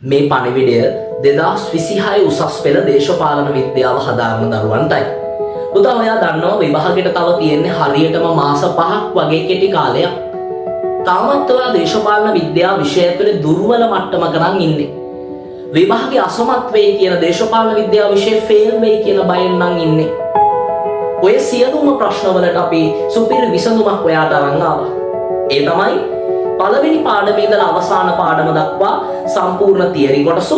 මේ පණිවිඩය 2026 උසස් පෙළ දේශපාලන විද්‍යාව හදාරන දරුවන්ටයි. පුතා ඔයා දන්නවා විභාගෙට තව තියෙන්නේ හරියටම මාස 5ක් වගේ කෙටි කාලයක්. තාමත් ඔයා දේශපාලන විද්‍යාව විෂය ඇතුලේ දුර්වල මට්ටමක නම් ඉන්නේ. විභාගේ අසමත් වෙයි කියන දේශපාලන විද්‍යාව විෂය ෆේල් වෙයි කියන බයෙන් නම් ඉන්නේ. ඔය සියලුම ප්‍රශ්නවලට අපි සුපිරි විසඳුමක් ඔයාට අරන් ආවා. ඒ තමයි පළවෙනි පාඩමේ ඉඳලා අවසාන පාඩම දක්වා සම්පූර්ණ තියරි කොටස,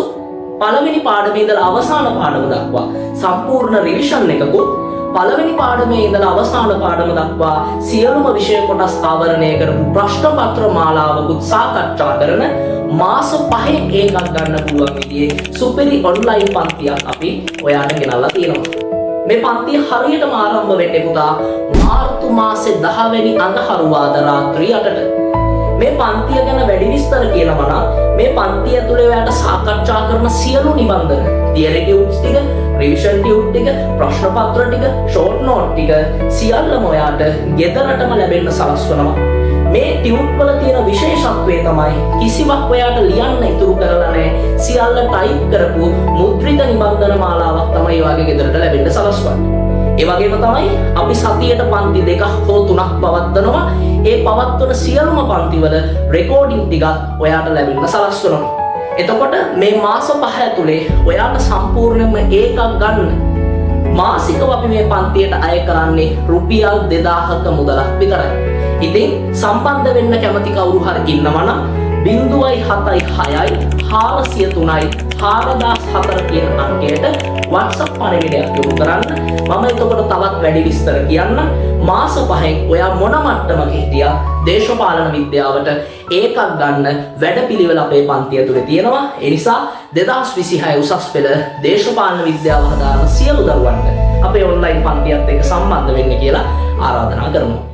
පළවෙනි පාඩමේ ඉඳලා අවසාන පාඩම දක්වා සම්පූර්ණ රිවිෂන් එකකුත්, පළවෙනි පාඩමේ ඉඳලා අවසාන පාඩම දක්වා සියලුම විෂය කොටස් ආවරණය කරපු ප්‍රශ්න පත්‍ර මාලාවකුත් සාකච්ඡා කරන මාස 5 එකක් ගන්න පුළුවන් විදිහේ සුපිරි ඔන්ලයින් පන්තියක් අපි ඔයාලට ගෙනල්ලා තියෙනවා. මේ පන්තිය හරියටම ආරම්භ වෙන්නේ පුතා මාර්තු මාසේ 10 වෙනි අඟහරුවාදා රාත්‍රී 8ට. මේ පන්තිය ගැන වැඩි විස්තර කියනවා නම් මේ පන්තිය ඇතුලේ ඔයාලට සාකච්ඡා කරන සියලු නිබන්ධන, තියරි ටියුට්ස් ටික, රිවිෂන් ටියුට් ටික, ප්‍රශ්න පත්‍ර ටික, ෂෝට් නෝට් ටික සියල්ලම ඔයාලට ගෙදරටම ලැබෙන්න සලස්වනවා. මේ ටියුට් වල තියෙන විශේෂත්වය තමයි කිසිවක් ඔයාලට ලියන්න ඉතුරු කරලා නැහැ. සියල්ල ටයිප් කරපු මුද්‍රිත නිබන්ධන මාලාවක් තමයි ඔයාගේ ගෙදරට ලැබෙන්න සලස්වන්නේ. ඒ වගේම තමයි අපි සතියට පන්ති 2ක් හෝ 3ක් පවත්වනවා. ඒ පවත්වන සියලුම පන්තිවල රෙකෝඩින් ටිකක් ඔයාට ලැබෙන්න සලස්වනවා. එතකොට මේ මාස 5 ඇතුලේ ඔයාට සම්පූර්ණයෙන්ම ඒකක් ගන්න මාසිකව අපි මේ පන්තියට අය කරන්නේ රුපියල් 2000ක මුදලක් විතරයි. ඉතින් සම්බන්ධ වෙන්න කැමති කවුරු හරි ඉන්නවා නම් 076 403 4004 කියන අංකයට WhatsApp පණිවිඩයක් යොමු කරන්න. මම එතකොට තවත් වැඩි විස්තර කියන්න. මාස 5න් ඔයා මොන මට්ටමක හිටියා දේශපාලන විද්‍යාවට ඒකක් ගන්න වැඩපිළිවෙල අපේ පන්තිය තුලේ තියෙනවා. ඒ නිසා 2026 උසස් පෙළ දේශපාලන විද්‍යාව හදාරන සියලු දරුවන්ට අපේ ඔන්ලයින් පන්තියත් එක්ක සම්බන්ධ වෙන්න කියලා ආරාධනා කරනවා.